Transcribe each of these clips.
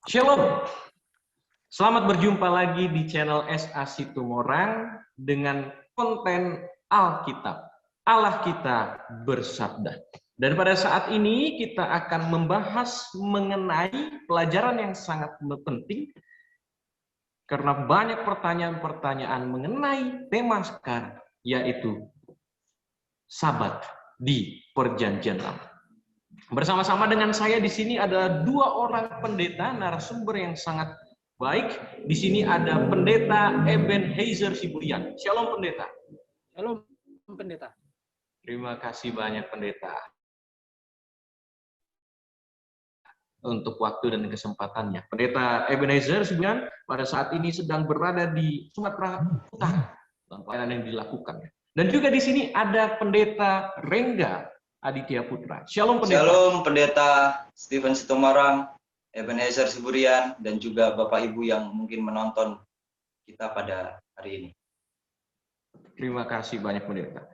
Shalom, selamat berjumpa lagi di channel SA Situmorang dengan konten Alkitab. Allah kita bersabda. Dan pada saat ini kita akan membahas mengenai pelajaran yang sangat penting karena banyak pertanyaan-pertanyaan mengenai tema sekarang, yaitu Sabat di Perjanjian Lama. Bersama-sama dengan saya di sini ada dua orang pendeta narasumber yang sangat baik. Di sini ada pendeta Ebenezer Sibulian. Shalom pendeta. Shalom pendeta. Terima kasih banyak pendeta untuk waktu dan kesempatannya. Pendeta Ebenezer Sibulian pada saat ini sedang berada di Sumatera Utara dalam pelayanan yang dilakukan. Dan juga di sini ada pendeta Rengga Aditya Putra. Shalom pendeta. Shalom pendeta Stephen Situmorang, Ebenezer Siburian, dan juga Bapak Ibu yang mungkin menonton kita pada hari ini. Terima kasih banyak pendeta.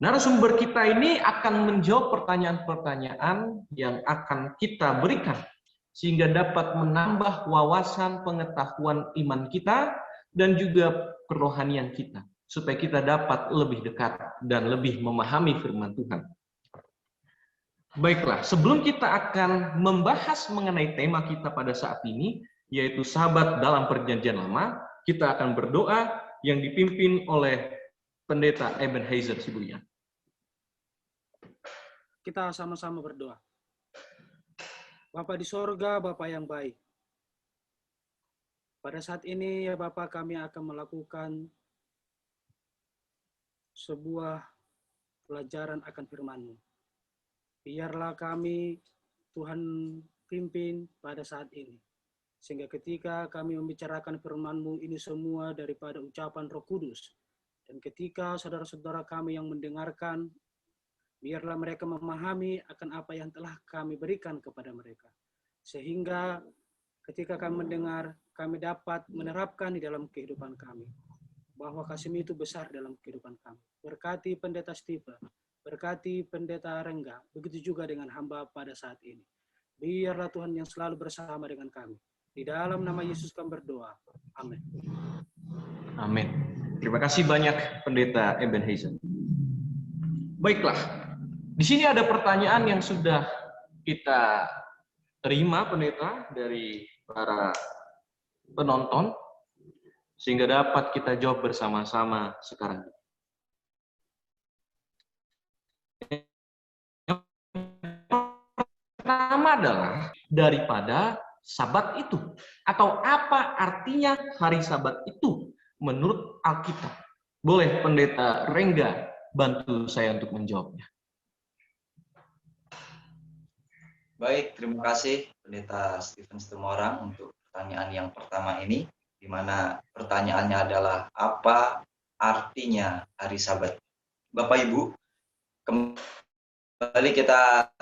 Narasumber kita ini akan menjawab pertanyaan-pertanyaan yang akan kita berikan sehingga dapat menambah wawasan pengetahuan iman kita dan juga kerohanian kita supaya kita dapat lebih dekat dan lebih memahami firman Tuhan. Baiklah, sebelum kita akan membahas mengenai tema kita pada saat ini, yaitu sahabat dalam perjanjian lama, kita akan berdoa yang dipimpin oleh pendeta Ebenezer Sibulian. Kita sama-sama berdoa. Bapa di sorga, Bapa yang baik. Pada saat ini ya Bapa, kami akan melakukan sebuah pelajaran akan firman-Mu. Biarlah kami, Tuhan, pimpin pada saat ini. Sehingga ketika kami membicarakan firman-Mu ini semua daripada ucapan Roh Kudus. Dan ketika saudara-saudara kami yang mendengarkan, biarlah mereka memahami akan apa yang telah kami berikan kepada mereka. Sehingga ketika kami mendengar, kami dapat menerapkan di dalam kehidupan kami. Bahwa kasih-Mu itu besar dalam kehidupan kami. Berkati pendeta Stephen. Berkati pendeta Rengga, begitu juga dengan hamba pada saat ini. Biarlah Tuhan yang selalu bersama dengan kami. Di dalam nama Yesus kami berdoa. Amin. Amin. Terima kasih banyak pendeta Ebenezer. Baiklah, di sini ada pertanyaan yang sudah kita terima pendeta dari para penonton, sehingga dapat kita jawab bersama-sama sekarang. Pertama adalah daripada Sabat itu, atau apa artinya hari Sabat itu menurut Alkitab? Boleh pendeta Rengga bantu saya untuk menjawabnya. Baik, terima kasih pendeta Stephen Situmorang untuk pertanyaan yang pertama ini, di mana pertanyaannya adalah apa artinya hari Sabat. Bapak Ibu, kembali kita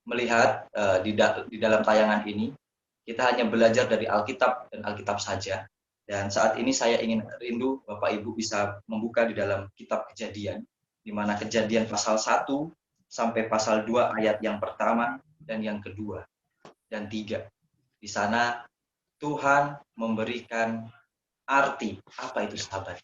melihat di dalam tayangan ini, kita hanya belajar dari Alkitab dan Alkitab saja. Dan saat ini saya ingin rindu Bapak Ibu bisa membuka di dalam kitab Kejadian, di mana Kejadian pasal 1 sampai pasal 2 ayat yang pertama dan yang kedua dan 3. Di sana Tuhan memberikan arti apa itu Sabat.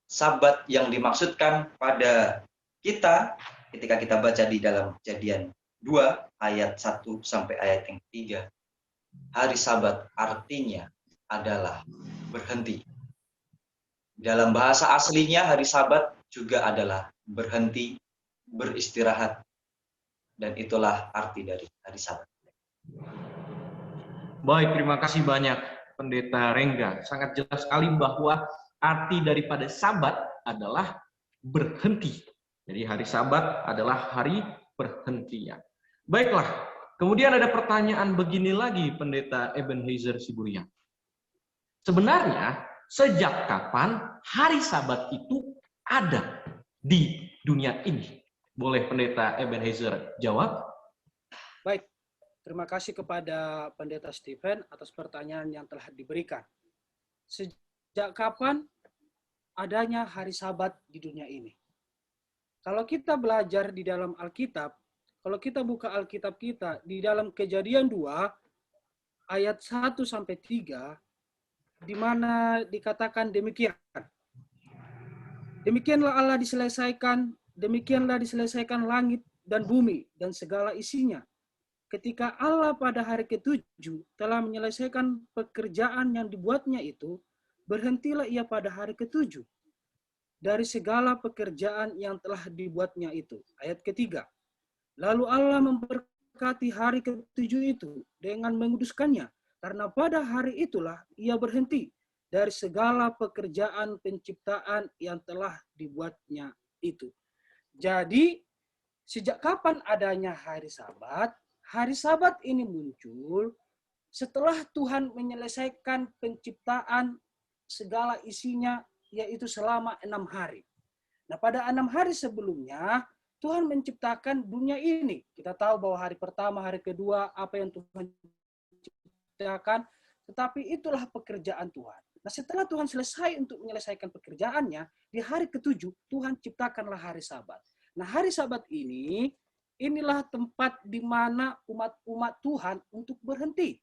Sabat yang dimaksudkan pada kita ketika kita baca di dalam Kejadian 2 ayat 1 sampai ayat yang 3, hari Sabat artinya adalah berhenti. Dalam bahasa aslinya hari Sabat juga adalah berhenti, beristirahat. Dan itulah arti dari hari Sabat. Baik, terima kasih banyak pendeta Rengga. Sangat jelas sekali bahwa arti daripada Sabat adalah berhenti. Jadi hari Sabat adalah hari perhentian. Baiklah, kemudian ada pertanyaan begini lagi pendeta Ebenezer Sibulian. Sebenarnya sejak kapan hari Sabat itu ada di dunia ini? Boleh pendeta Ebenezer jawab? Baik, terima kasih kepada pendeta Stephen atas pertanyaan yang telah diberikan. Sejak kapan adanya hari Sabat di dunia ini? Kalau kita belajar di dalam Alkitab, kalau kita buka Alkitab kita, di dalam Kejadian 2, ayat 1 sampai 3, di mana dikatakan demikian. Demikianlah diselesaikan langit dan bumi dan segala isinya. Ketika Allah pada hari ke-7 telah menyelesaikan pekerjaan yang dibuatnya itu, berhentilah ia pada hari ke-7 dari segala pekerjaan yang telah dibuatnya itu. Ayat ketiga. Lalu Allah memberkati hari ke-7 itu dengan menguduskannya, karena pada hari itulah ia berhenti dari segala pekerjaan penciptaan yang telah dibuatnya itu. Jadi, sejak kapan adanya hari Sabat? Hari Sabat ini muncul setelah Tuhan menyelesaikan penciptaan segala isinya, yaitu selama 6 hari. Nah, pada 6 hari sebelumnya, Tuhan menciptakan dunia ini. Kita tahu bahwa hari pertama, hari kedua, apa yang Tuhan ciptakan, tetapi itulah pekerjaan Tuhan. Nah, setelah Tuhan selesai untuk menyelesaikan pekerjaannya, di hari ke-7, Tuhan ciptakanlah hari Sabat. Nah, hari Sabat ini, inilah tempat di mana umat-umat Tuhan untuk berhenti.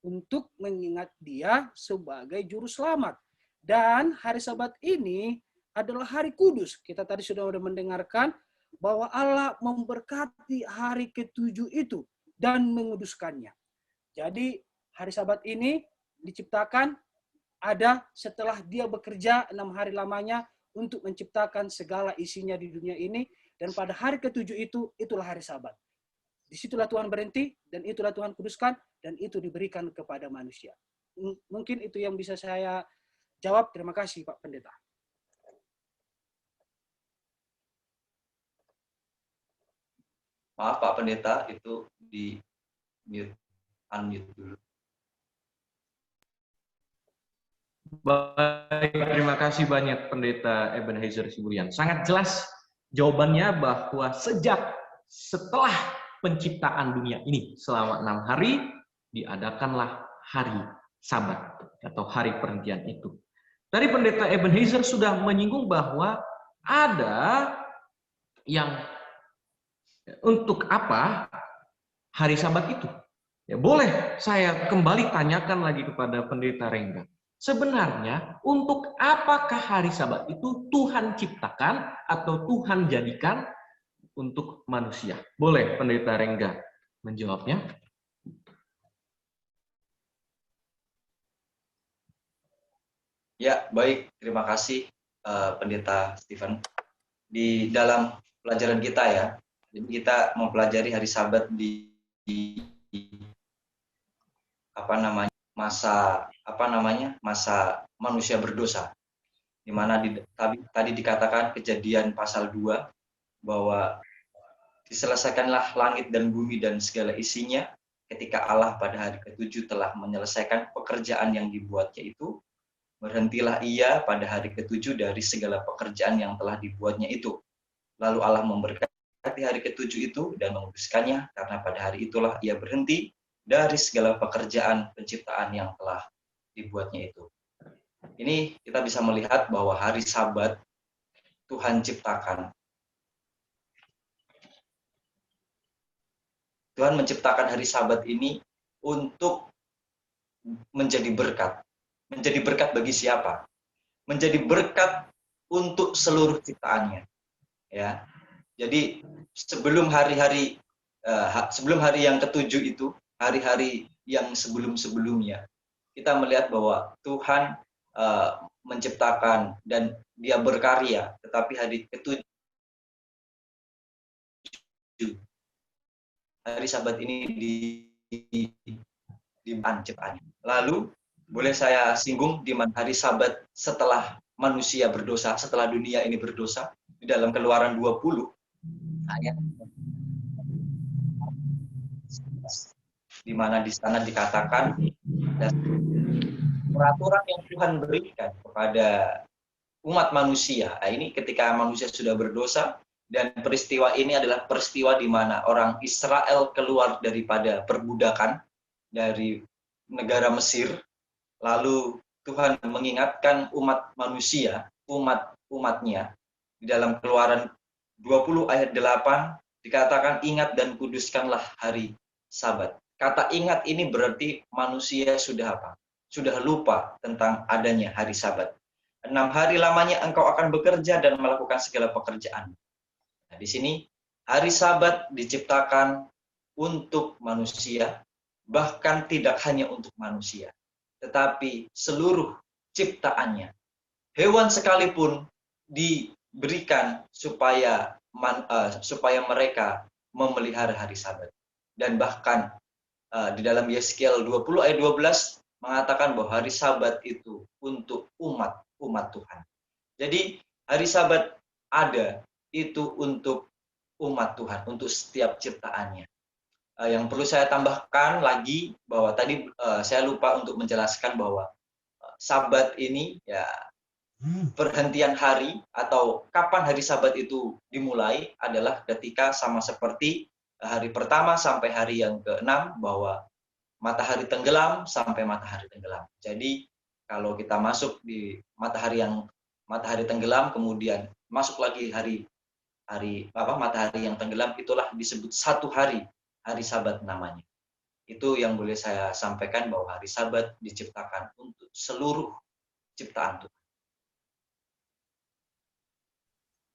Untuk mengingat Dia sebagai Juru Selamat. Dan hari Sabat ini adalah hari kudus. Kita tadi sudah mendengarkan bahwa Allah memberkati hari ke-7 itu dan menguduskannya. Jadi hari Sabat ini diciptakan ada setelah Dia bekerja 6 hari lamanya untuk menciptakan segala isinya di dunia ini, dan pada hari ke-7 itu, itulah hari Sabat. Disitulah Tuhan berhenti, dan itulah Tuhan kuduskan, dan itu diberikan kepada manusia. Mungkin itu yang bisa saya jawab. Terima kasih, Pak Pendeta. Maaf Pak Pendeta, itu di unmute dulu. Baik, terima kasih banyak Pendeta Ebenezer Siburian. Sangat jelas jawabannya bahwa setelah penciptaan dunia ini selama 6 hari, diadakanlah hari Sabat atau hari perhentian itu. Tadi Pendeta Ebenezer sudah menyinggung bahwa ada yang untuk apa hari Sabat itu. Ya, boleh saya kembali tanyakan lagi kepada Pendeta Rengga. Sebenarnya untuk apakah hari Sabat itu Tuhan ciptakan atau Tuhan jadikan untuk manusia? Boleh Pendeta Rengga menjawabnya? Ya, baik. Terima kasih Pendeta Stephen. Di dalam pelajaran kita ya, jadi kita mempelajari hari Sabat di masa manusia berdosa, di mana tadi dikatakan Kejadian pasal 2 bahwa diselesaikanlah langit dan bumi dan segala isinya ketika Allah pada hari ke-7 telah menyelesaikan pekerjaan yang dibuatnya itu, berhentilah ia pada hari ke-7 dari segala pekerjaan yang telah dibuatnya itu. Lalu Allah memberkati hari ke-7 itu dan menguduskannya, karena pada hari itulah ia berhenti dari segala pekerjaan penciptaan yang telah dibuatnya itu. Ini kita bisa melihat bahwa hari Sabat Tuhan ciptakan. Tuhan menciptakan hari Sabat ini untuk menjadi berkat. Menjadi berkat bagi siapa? Menjadi berkat untuk seluruh ciptaannya. Ya. Jadi sebelum hari yang ke-7 itu, hari-hari yang sebelum-sebelumnya, kita melihat bahwa Tuhan menciptakan dan Dia berkarya, tetapi hari ke-7 hari Sabat ini ciptaannya. Lalu boleh saya singgung di mana hari Sabat setelah manusia berdosa, setelah dunia ini berdosa, di dalam Keluaran 20 ayat di mana di sana dikatakan peraturan yang Tuhan berikan kepada umat manusia. Nah, ini ketika manusia sudah berdosa, dan peristiwa ini adalah peristiwa di mana orang Israel keluar daripada perbudakan dari negara Mesir. Lalu Tuhan mengingatkan umat manusia, umatnya di dalam Keluaran 20 ayat 8 dikatakan ingat dan kuduskanlah hari Sabat. Kata ingat ini berarti manusia sudah apa? Sudah lupa tentang adanya hari Sabat. 6 hari lamanya engkau akan bekerja dan melakukan segala pekerjaan. Nah, di sini hari Sabat diciptakan untuk manusia, bahkan tidak hanya untuk manusia, tetapi seluruh ciptaannya. Hewan sekalipun diberikan supaya mereka memelihara hari Sabat. Dan bahkan di dalam Yeskiel 20 ayat 12 mengatakan bahwa hari Sabat itu untuk umat Tuhan. Jadi hari Sabat ada itu untuk umat Tuhan, untuk setiap ciptaannya. Yang perlu saya tambahkan lagi bahwa tadi saya lupa untuk menjelaskan bahwa Sabat ini ya perhentian hari atau kapan hari Sabat itu dimulai adalah ketika sama seperti hari pertama sampai hari yang ke-6 bahwa matahari tenggelam sampai matahari tenggelam. Jadi kalau kita masuk di matahari tenggelam kemudian masuk lagi matahari yang tenggelam, itulah disebut satu hari Sabat namanya. Itu yang boleh saya sampaikan bahwa hari Sabat diciptakan untuk seluruh ciptaan Tuhan.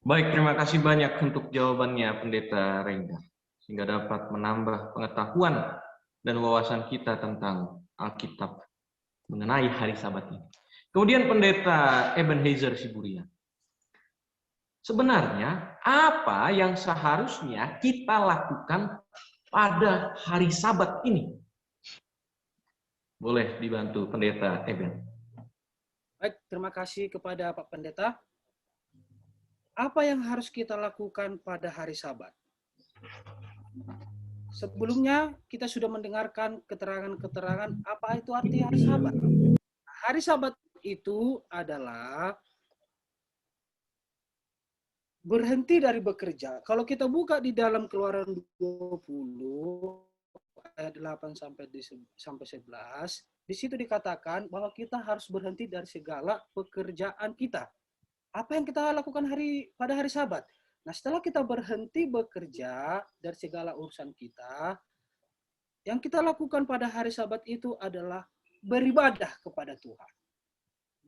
Baik, terima kasih banyak untuk jawabannya Pendeta Rengga, sehingga dapat menambah pengetahuan dan wawasan kita tentang Alkitab mengenai hari Sabat ini. Kemudian Pendeta Ebenezer Siburian. Sebenarnya apa yang seharusnya kita lakukan pada hari Sabat ini? Boleh dibantu Pendeta Eben. Baik, terima kasih kepada Pak Pendeta. Apa yang harus kita lakukan pada hari Sabat? Sebelumnya kita sudah mendengarkan keterangan-keterangan apa itu arti hari Sabat. Hari Sabat itu adalah berhenti dari bekerja. Kalau kita buka di dalam Keluaran 20 ayat 8 sampai 11, di situ dikatakan bahwa kita harus berhenti dari segala pekerjaan kita. Apa yang kita lakukan pada hari Sabat? Nah, setelah kita berhenti bekerja dari segala urusan kita, yang kita lakukan pada hari Sabat itu adalah beribadah kepada Tuhan.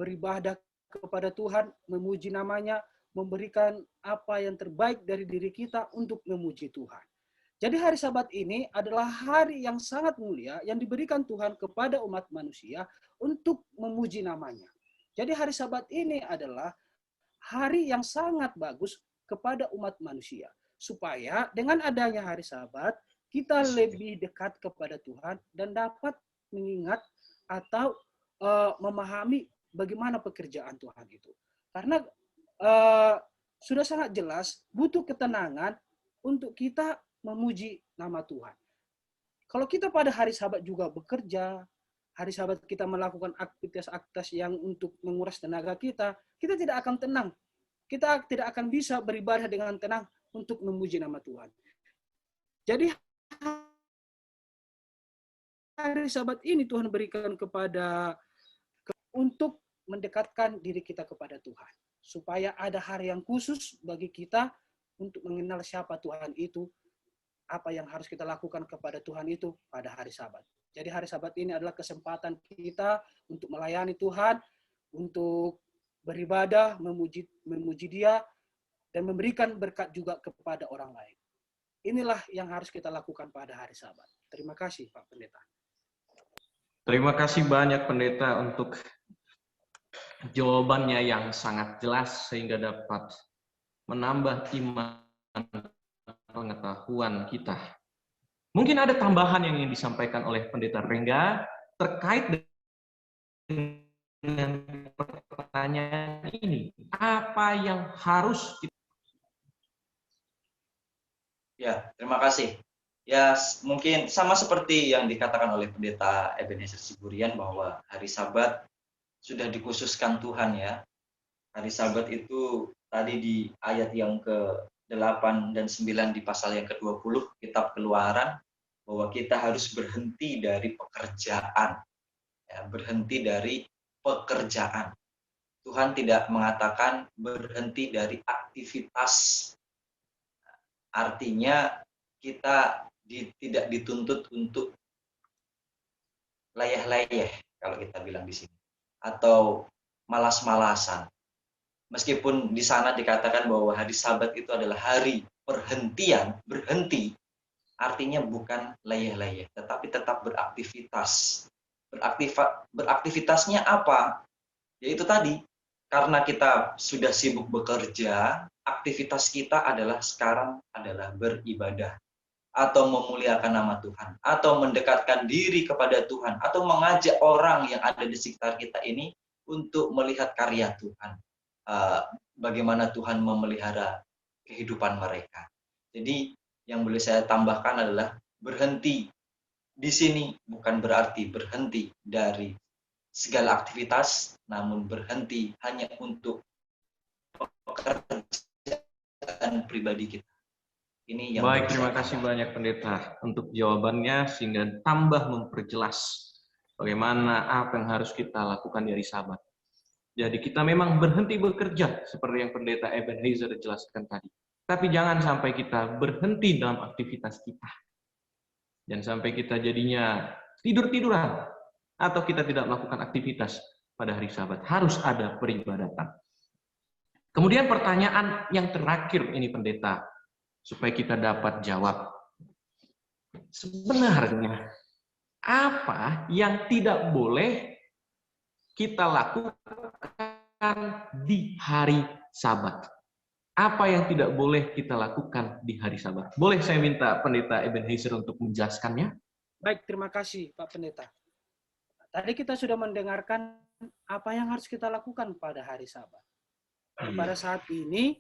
Beribadah kepada Tuhan, memuji namanya, memberikan apa yang terbaik dari diri kita untuk memuji Tuhan. Jadi hari Sabat ini adalah hari yang sangat mulia yang diberikan Tuhan kepada umat manusia untuk memuji namanya. Jadi hari Sabat ini adalah hari yang sangat bagus kepada umat manusia. Supaya dengan adanya hari Sabat, kita lebih dekat kepada Tuhan dan dapat mengingat atau memahami bagaimana pekerjaan Tuhan itu. Karena sudah sangat jelas butuh ketenangan untuk kita memuji nama Tuhan. Kalau kita pada hari Sabat juga bekerja, hari Sabat kita melakukan aktivitas-aktivitas yang untuk menguras tenaga kita, kita tidak akan tenang. Kita tidak akan bisa beribadah dengan tenang untuk memuji nama Tuhan. Jadi hari Sabat ini Tuhan berikan untuk mendekatkan diri kita kepada Tuhan. Supaya ada hari yang khusus bagi kita untuk mengenal siapa Tuhan itu, apa yang harus kita lakukan kepada Tuhan itu pada hari Sabat. Jadi hari Sabat ini adalah kesempatan kita untuk melayani Tuhan, untuk beribadah, memuji Dia, dan memberikan berkat juga kepada orang lain. Inilah yang harus kita lakukan pada hari Sabat. Terima kasih Pak Pendeta. Terima kasih banyak Pendeta untuk jawabannya yang sangat jelas sehingga dapat menambah iman pengetahuan kita. Mungkin ada tambahan yang ingin disampaikan oleh Pendeta Rengga terkait dengan pertanyaan ini. Apa yang harus kita... Ya, terima kasih. Ya, mungkin sama seperti yang dikatakan oleh Pendeta Ebenezer Siburian bahwa hari Sabat sudah dikhususkan Tuhan ya. Hari Sabat itu tadi di ayat yang ke-8 dan 9 di pasal yang ke-20 Kitab Keluaran bahwa kita harus berhenti dari pekerjaan. Ya, berhenti dari pekerjaan. Tuhan tidak mengatakan berhenti dari aktivitas. Artinya kita tidak dituntut untuk layeh-layeh kalau kita bilang di sini, atau malas-malasan. Meskipun di sana dikatakan bahwa hari Sabat itu adalah hari perhentian, berhenti, artinya bukan layeh-layeh, tetapi tetap beraktivitas. Beraktivitasnya apa? Yaitu tadi, karena kita sudah sibuk bekerja, aktivitas kita sekarang adalah beribadah, atau memuliakan nama Tuhan, atau mendekatkan diri kepada Tuhan, atau mengajak orang yang ada di sekitar kita ini untuk melihat karya Tuhan. Bagaimana Tuhan memelihara kehidupan mereka. Jadi yang boleh saya tambahkan adalah berhenti di sini bukan berarti berhenti dari segala aktivitas, namun berhenti hanya untuk pekerjaan pribadi kita. Ini yang Baik, terima kasih banyak pendeta untuk jawabannya sehingga tambah memperjelas bagaimana apa yang harus kita lakukan di hari Sabat. Jadi kita memang berhenti bekerja seperti yang pendeta Ebenezer jelaskan tadi. Tapi jangan sampai kita berhenti dalam aktivitas kita. Jangan sampai kita jadinya tidur-tiduran atau kita tidak melakukan aktivitas pada hari Sabat. Harus ada peribadatan. Kemudian pertanyaan yang terakhir ini pendeta, supaya kita dapat jawab. Sebenarnya apa yang tidak boleh kita lakukan di hari Sabat? Apa yang tidak boleh kita lakukan di hari Sabat? Boleh saya minta pendeta Ebenezer untuk menjelaskannya? Baik, terima kasih Pak Pendeta. Tadi kita sudah mendengarkan apa yang harus kita lakukan pada hari Sabat. Pada saat ini,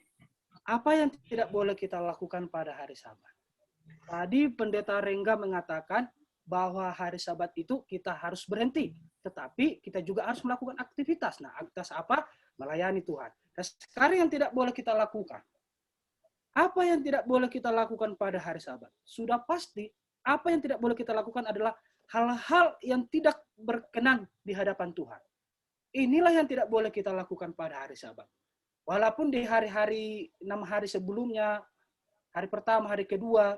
apa yang tidak boleh kita lakukan pada hari Sabat? Tadi Pendeta Rengga mengatakan bahwa hari Sabat itu kita harus berhenti. Tetapi kita juga harus melakukan aktivitas. Nah, aktivitas apa? Melayani Tuhan. Dan sekarang yang tidak boleh kita lakukan. Apa yang tidak boleh kita lakukan pada hari Sabat? Sudah pasti, apa yang tidak boleh kita lakukan adalah hal-hal yang tidak berkenan di hadapan Tuhan. Inilah yang tidak boleh kita lakukan pada hari Sabat. Walaupun di hari-hari 6 hari sebelumnya, hari pertama, hari kedua,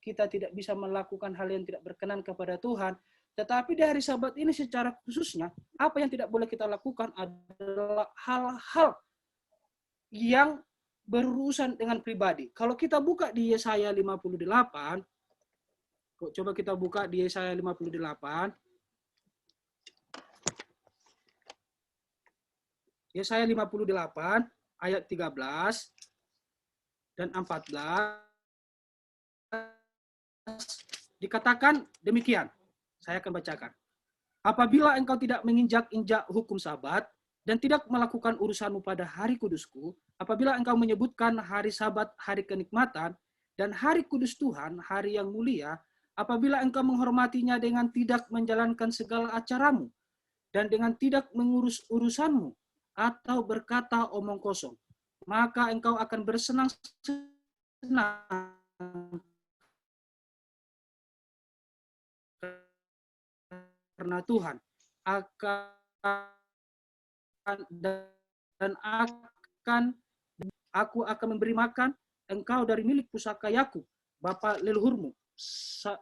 kita tidak bisa melakukan hal yang tidak berkenan kepada Tuhan, tetapi di hari Sabat ini secara khususnya, apa yang tidak boleh kita lakukan adalah hal-hal yang berurusan dengan pribadi. Kalau kita buka di Yesaya 58, coba kita buka di Yesaya 58. Yesaya 58 ayat 13 dan 14 dikatakan demikian. Saya akan bacakan. Apabila engkau tidak menginjak-injak hukum Sabat dan tidak melakukan urusanmu pada hari kudusku, apabila engkau menyebutkan hari Sabat hari kenikmatan dan hari kudus Tuhan hari yang mulia, apabila engkau menghormatinya dengan tidak menjalankan segala acaramu dan dengan tidak mengurus urusanmu atau berkata omong kosong, maka engkau akan bersenang-senang karena Tuhan aku akan memberi makan engkau dari milik pusaka Yakub, bapa leluhurmu,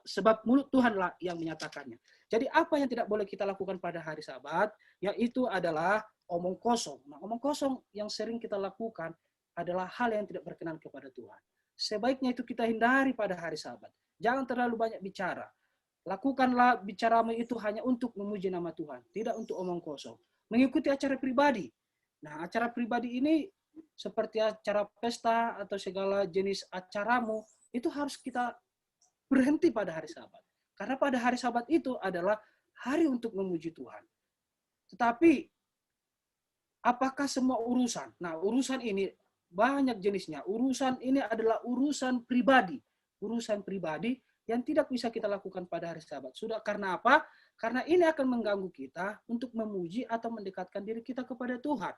sebab mulut Tuhanlah yang menyatakannya. Jadi apa yang tidak boleh kita lakukan pada hari Sabat, yaitu adalah omong kosong. Nah, omong kosong yang sering kita lakukan adalah hal yang tidak berkenan kepada Tuhan. Sebaiknya itu kita hindari pada hari Sabat. Jangan terlalu banyak bicara. Lakukanlah bicaramu itu hanya untuk memuji nama Tuhan, tidak untuk omong kosong. Mengikuti acara pribadi. Nah, acara pribadi ini seperti acara pesta atau segala jenis acaramu, itu harus kita berhenti pada hari Sabat. Karena pada hari Sabat itu adalah hari untuk memuji Tuhan. Tetapi, apakah semua urusan? Nah, urusan ini banyak jenisnya. Urusan ini adalah urusan pribadi. Urusan pribadi yang tidak bisa kita lakukan pada hari Sabat. Sudah karena apa? Karena ini akan mengganggu kita untuk memuji atau mendekatkan diri kita kepada Tuhan.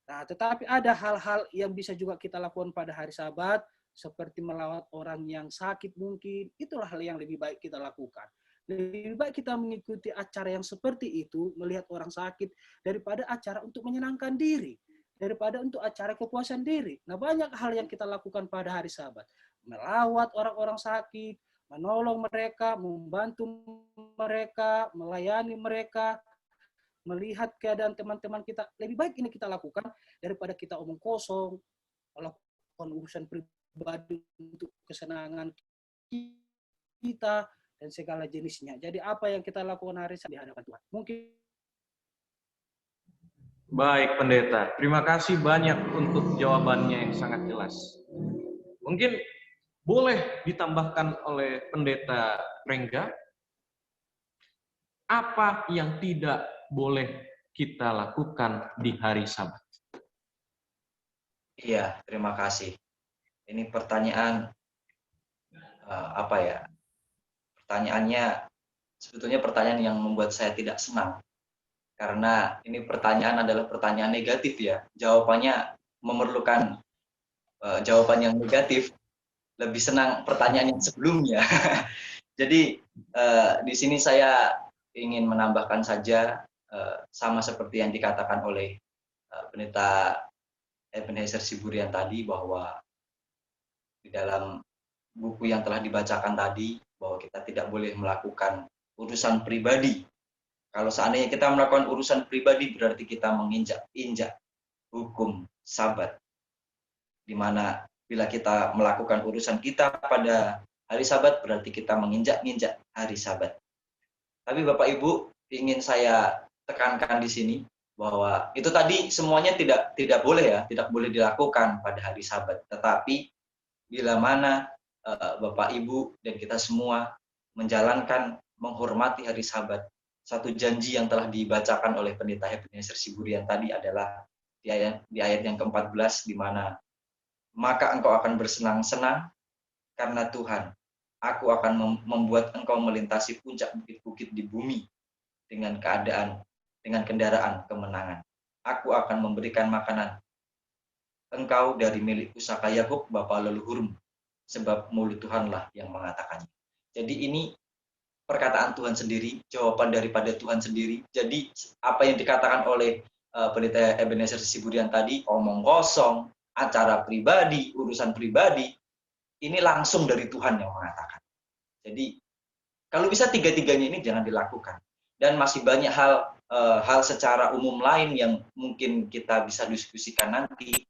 Nah, tetapi ada hal-hal yang bisa juga kita lakukan pada hari Sabat, seperti melawat orang yang sakit mungkin, itulah hal yang lebih baik kita lakukan. Lebih baik kita mengikuti acara yang seperti itu, melihat orang sakit, daripada acara untuk menyenangkan diri, daripada untuk acara kepuasan diri. Nah, banyak hal yang kita lakukan pada hari Sabat. melawat orang-orang sakit, menolong mereka, membantu mereka, melayani mereka, melihat keadaan teman-teman kita. Lebih baik ini kita lakukan daripada kita omong kosong, melakukan urusan pribadi untuk kesenangan kita dan segala jenisnya. Jadi apa yang kita lakukan hari ini di hadapan Tuhan. Mungkin. Baik, Pendeta. Terima kasih banyak untuk jawabannya yang sangat jelas. Mungkin boleh ditambahkan oleh Pendeta Rengga, apa yang tidak boleh kita lakukan di hari Sabat? Iya, terima kasih. Ini pertanyaan apa ya? Pertanyaannya sebetulnya pertanyaan yang membuat saya tidak senang. Karena ini pertanyaan adalah pertanyaan negatif ya. Jawabannya memerlukan jawaban yang negatif. Lebih senang pertanyaan yang sebelumnya. Jadi di sini saya ingin menambahkan saja sama seperti yang dikatakan oleh Pendeta Ebenezer Siburian tadi, bahwa di dalam buku yang telah dibacakan tadi, bahwa kita tidak boleh melakukan urusan pribadi. Kalau seandainya kita melakukan urusan pribadi, berarti kita menginjak-injak hukum Sabat. Di mana bila kita melakukan urusan kita pada hari Sabat, berarti kita menginjak-injak hari Sabat. Tapi Bapak Ibu, ingin saya tekankan di sini bahwa itu tadi semuanya tidak boleh ya, tidak boleh dilakukan pada hari Sabat. Tetapi bila mana Bapak Ibu dan kita semua menjalankan, menghormati hari Sabat, satu janji yang telah dibacakan oleh Pendeta Ebenezer Siburian tadi adalah di ayat yang ke-14, di mana maka engkau akan bersenang-senang karena Tuhan, aku akan membuat engkau melintasi puncak bukit-bukit di bumi dengan kendaraan kemenangan. Aku akan memberikan makanan engkau dari milik pusaka Yakub bapa leluhurmu, sebab mulut Tuhanlah yang mengatakannya. Jadi ini perkataan Tuhan sendiri, jawaban daripada Tuhan sendiri. Jadi apa yang dikatakan oleh Pendeta Ebenezer Siburian tadi, omong kosong, acara pribadi, urusan pribadi, ini langsung dari Tuhan yang mengatakan. Jadi kalau bisa tiga-tiganya ini jangan dilakukan. Dan masih banyak hal secara umum lain yang mungkin kita bisa diskusikan nanti.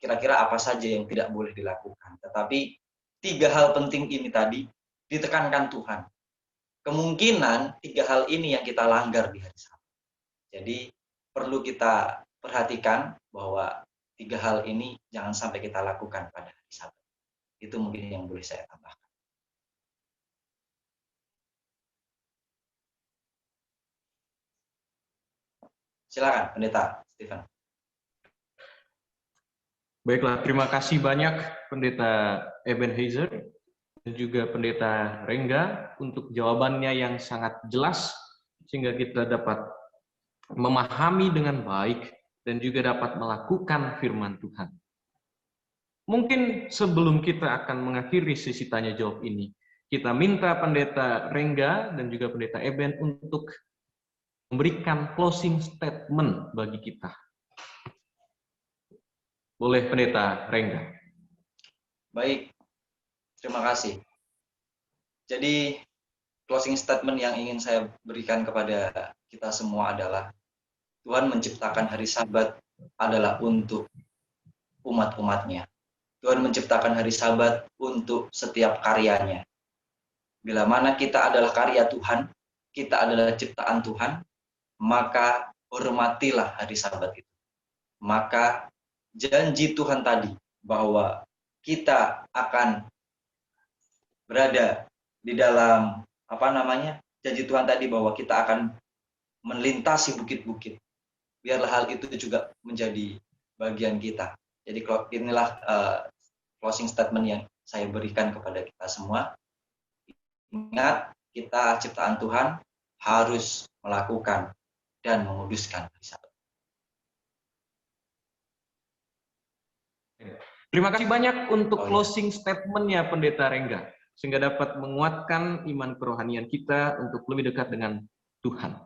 Kira-kira apa saja yang tidak boleh dilakukan. Tetapi tiga hal penting ini tadi ditekankan Tuhan. Kemungkinan tiga hal ini yang kita langgar di hari Sabat. Jadi perlu kita perhatikan bahwa tiga hal ini jangan sampai kita lakukan pada hari Sabat. Itu mungkin yang boleh saya tambahkan. Silakan, Pendeta Stephen. Baiklah, terima kasih banyak Pendeta Ebenezer dan juga Pendeta Rengga untuk jawabannya yang sangat jelas, sehingga kita dapat memahami dengan baik dan juga dapat melakukan firman Tuhan. Mungkin sebelum kita akan mengakhiri sesi tanya jawab ini, kita minta Pendeta Rengga dan juga Pendeta Eben untuk memberikan closing statement bagi kita. Boleh Pendeta Rengga. Baik, terima kasih. Jadi closing statement yang ingin saya berikan kepada kita semua adalah Tuhan menciptakan hari Sabat adalah untuk umat-umatnya. Tuhan menciptakan hari Sabat untuk setiap karyanya. Bila mana kita adalah karya Tuhan, kita adalah ciptaan Tuhan, maka hormatilah hari Sabat itu. Maka janji Tuhan tadi bahwa kita akan berada di dalam janji Tuhan tadi bahwa kita akan melintasi bukit-bukit. Biarlah hal itu juga menjadi bagian kita. Jadi inilah closing statement yang saya berikan kepada kita semua. Ingat, kita ciptaan Tuhan harus melakukan dan menguduskan hari Sabat. Terima kasih banyak untuk closing statement-nya Pendeta Rengga, sehingga dapat menguatkan iman kerohanian kita untuk lebih dekat dengan Tuhan.